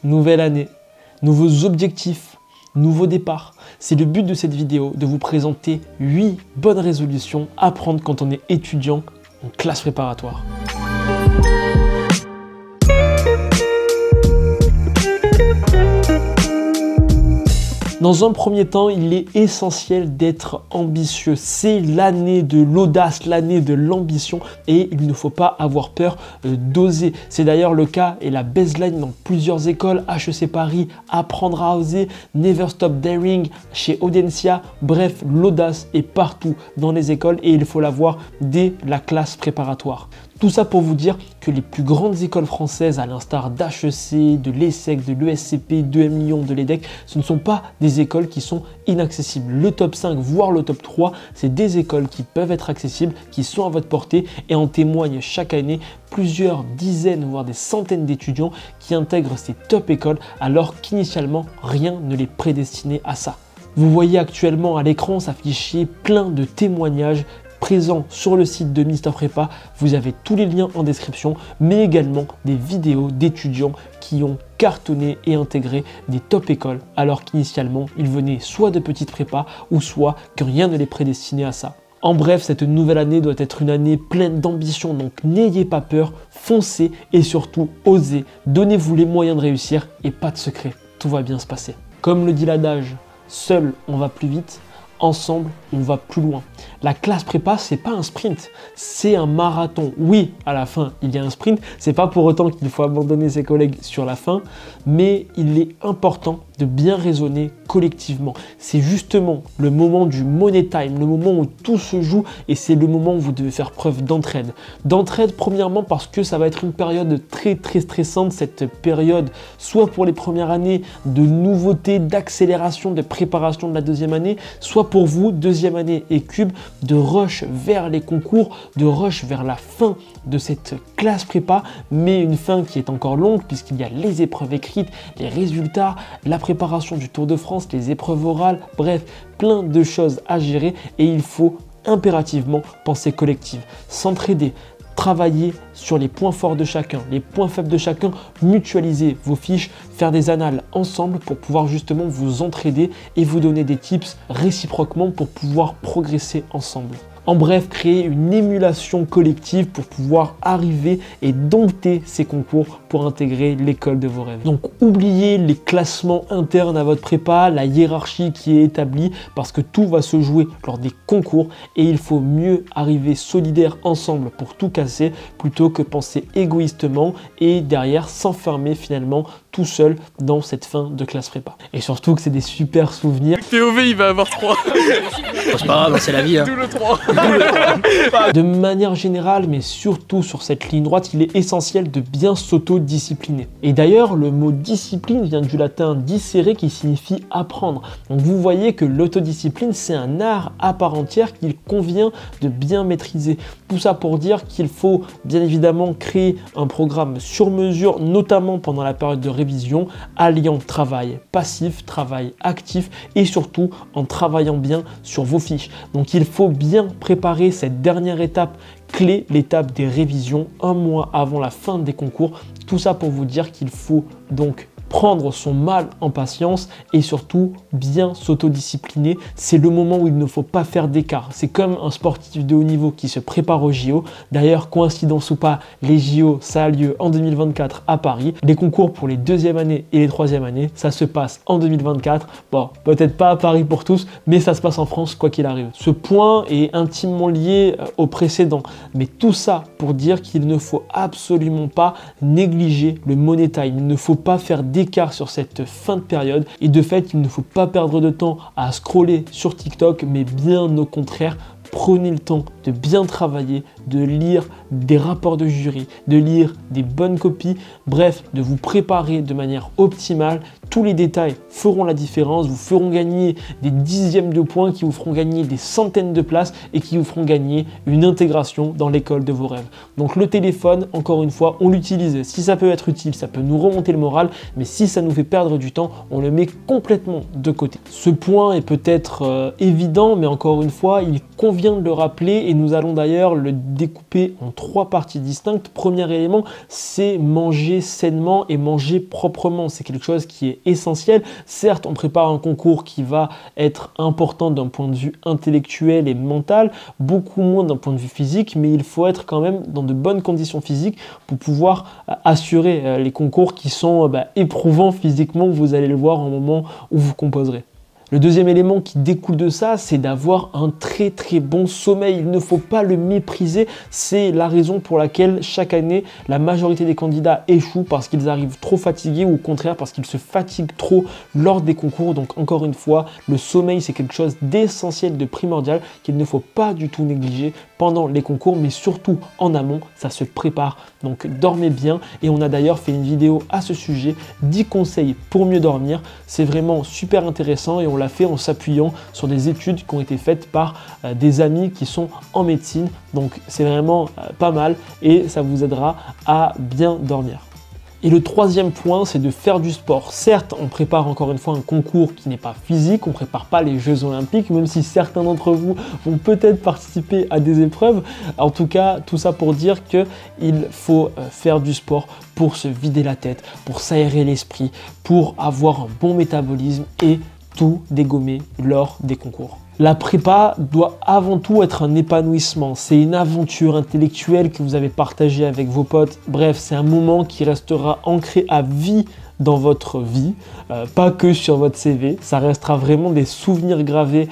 nouvelle année, nouveaux objectifs, nouveau départ. C'est le but de cette vidéo, de vous présenter 8 bonnes résolutions à prendre quand on est étudiant en classe préparatoire. Dans un premier temps, il est essentiel d'être ambitieux. C'est l'année de l'audace, l'année de l'ambition et il ne faut pas avoir peur d'oser. C'est d'ailleurs le cas et la baseline dans plusieurs écoles, HEC Paris, Apprendre à oser, Never Stop Daring, chez Audencia. Bref, l'audace est partout dans les écoles et il faut l'avoir dès la classe préparatoire. Tout ça pour vous dire que les plus grandes écoles françaises, à l'instar d'HEC, de l'ESSEC, de l'ESCP, de M Lyon, de l'EDEC, ce ne sont pas des écoles qui sont inaccessibles. Le top 5, voire le top 3, c'est des écoles qui peuvent être accessibles, qui sont à votre portée et en témoignent chaque année plusieurs dizaines, voire des centaines d'étudiants qui intègrent ces top écoles alors qu'initialement, rien ne les prédestinait à ça. Vous voyez actuellement à l'écran s'afficher plein de témoignages présent sur le site de Mister Prépa. Vous avez tous les liens en description, mais également des vidéos d'étudiants qui ont cartonné et intégré des top écoles, alors qu'initialement, ils venaient soit de petites prépas ou soit que rien ne les prédestinait à ça. En bref, cette nouvelle année doit être une année pleine d'ambition, donc n'ayez pas peur, foncez et surtout osez, donnez-vous les moyens de réussir et pas de secret, tout va bien se passer. Comme le dit l'adage, seul on va plus vite, ensemble, on va plus loin. La classe prépa, c'est pas un sprint, c'est un marathon. Oui, à la fin, il y a un sprint. C'est pas pour autant qu'il faut abandonner ses collègues sur la fin, mais il est important de bien raisonner collectivement. C'est justement le moment du money time, le moment où tout se joue et c'est le moment où vous devez faire preuve d'entraide. D'entraide, premièrement, parce que ça va être une période très stressante, cette période, soit pour les premières années de nouveautés, d'accélération, de préparation de la deuxième année, soit pour vous, deuxième année et cube, de rush vers les concours, de rush vers la fin de cette classe prépa, mais une fin qui est encore longue puisqu'il y a les épreuves écrites, les résultats, la préparation du Tour de France, les épreuves orales, bref, plein de choses à gérer et il faut impérativement penser collective, s'entraider, travailler sur les points forts de chacun, les points faibles de chacun, mutualiser vos fiches, faire des annales ensemble pour pouvoir justement vous entraider et vous donner des tips réciproquement pour pouvoir progresser ensemble. En bref, créer une émulation collective pour pouvoir arriver et dompter ces concours pour intégrer l'école de vos rêves. Donc oubliez les classements internes à votre prépa, la hiérarchie qui est établie parce que tout va se jouer lors des concours et il faut mieux arriver solidaire ensemble pour tout casser plutôt que penser égoïstement et derrière s'enfermer finalement tout seul dans cette fin de classe prépa. Et surtout que c'est des super souvenirs. TOV il va avoir 3. C'est pas grave, c'est la vie. Hein. Tout le 3. De manière générale, mais surtout sur cette ligne droite, il est essentiel de bien s'auto-discipliner. Et d'ailleurs, le mot discipline vient du latin discere qui signifie apprendre. Donc vous voyez que l'autodiscipline, c'est un art à part entière qu'il convient de bien maîtriser. Tout ça pour dire qu'il faut bien évidemment créer un programme sur mesure, notamment pendant la période de révision, alliant travail passif, travail actif et surtout en travaillant bien sur vos fiches. Donc il faut bien préparer cette dernière étape clé, l'étape des révisions, un mois avant la fin des concours. Tout ça pour vous dire qu'il faut donc prendre son mal en patience et surtout bien s'autodiscipliner. C'est le moment où il ne faut pas faire d'écart. C'est comme un sportif de haut niveau qui se prépare aux JO. D'ailleurs, coïncidence ou pas, les JO, ça a lieu en 2024 à Paris. Les concours pour les deuxième année et les troisième années, ça se passe en 2024. Bon, peut-être pas à Paris pour tous, mais ça se passe en France quoi qu'il arrive. Ce point est intimement lié au précédent. Mais tout ça pour dire qu'il ne faut absolument pas négliger le money time. Il ne faut pas faire d'écart sur cette fin de période et de fait il ne faut pas perdre de temps à scroller sur TikTok mais bien au contraire prenez le temps de bien travailler, de lire des rapports de jury, de lire des bonnes copies, bref de vous préparer de manière optimale tous les détails feront la différence, vous feront gagner des dixièmes de points qui vous feront gagner des centaines de places et qui vous feront gagner une intégration dans l'école de vos rêves. Donc le téléphone, encore une fois, on l'utilise. Si ça peut être utile, ça peut nous remonter le moral, mais si ça nous fait perdre du temps, on le met complètement de côté. Ce point est peut-être évident, mais encore une fois, il convient de le rappeler et nous allons d'ailleurs le découper en 3 parties distinctes. Premier élément, c'est manger sainement et manger proprement. C'est quelque chose qui est essentiel. Certes, on prépare un concours qui va être important d'un point de vue intellectuel et mental, beaucoup moins d'un point de vue physique, mais il faut être quand même dans de bonnes conditions physiques pour pouvoir assurer les concours qui sont éprouvants physiquement, vous allez le voir au moment où vous composerez. Le deuxième élément qui découle de ça, c'est d'avoir un très bon sommeil. Il ne faut pas le mépriser. C'est la raison pour laquelle chaque année, la majorité des candidats échouent parce qu'ils arrivent trop fatigués ou au contraire parce qu'ils se fatiguent trop lors des concours. Donc encore une fois, le sommeil, c'est quelque chose d'essentiel, de primordial qu'il ne faut pas du tout négliger pendant les concours, mais surtout en amont, ça se prépare. Donc dormez bien et on a d'ailleurs fait une vidéo à ce sujet, 10 conseils pour mieux dormir. C'est vraiment super intéressant et on l'a fait en s'appuyant sur des études qui ont été faites par des amis qui sont en médecine. Donc c'est vraiment pas mal et ça vous aidera à bien dormir. Et le troisième point, c'est de faire du sport. Certes, on prépare encore une fois un concours qui n'est pas physique, on ne prépare pas les Jeux Olympiques, même si certains d'entre vous vont peut-être participer à des épreuves. En tout cas, tout ça pour dire qu'il faut faire du sport pour se vider la tête, pour s'aérer l'esprit, pour avoir un bon métabolisme et tout dégommer lors des concours. La prépa doit avant tout être un épanouissement, c'est une aventure intellectuelle que vous avez partagée avec vos potes. Bref, c'est un moment qui restera ancré à vie dans votre vie, pas que sur votre CV. Ça restera vraiment des souvenirs gravés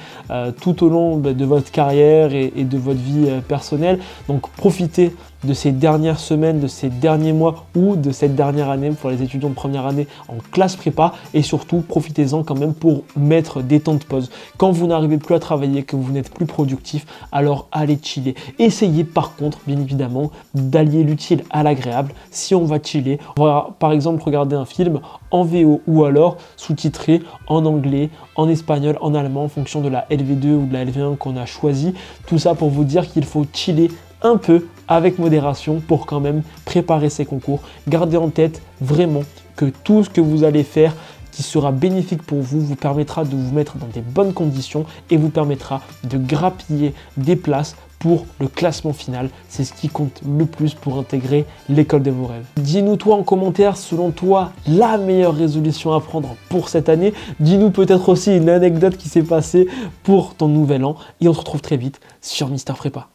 tout au long de votre carrière et de votre vie personnelle. Donc profitez de ces dernières semaines, de ces derniers mois ou de cette dernière année pour les étudiants de première année en classe prépa et surtout profitez-en quand même pour mettre des temps de pause. Quand vous n'arrivez plus à travailler, que vous n'êtes plus productif, alors allez chiller. Essayez par contre, bien évidemment, d'allier l'utile à l'agréable. Si on va chiller, on va par exemple regarder un film en VO ou alors sous-titré en anglais, en espagnol, en allemand en fonction de la LV2 ou de la LV1 qu'on a choisi. Tout ça pour vous dire qu'il faut chiller un peu avec modération pour quand même préparer ces concours. Gardez en tête vraiment que tout ce que vous allez faire qui sera bénéfique pour vous, vous permettra de vous mettre dans des bonnes conditions et vous permettra de grappiller des places pour le classement final. C'est ce qui compte le plus pour intégrer l'école de vos rêves. Dis-nous toi en commentaire, selon toi, la meilleure résolution à prendre pour cette année. Dis-nous peut-être aussi une anecdote qui s'est passée pour ton nouvel an et on se retrouve très vite sur Mister Prépa.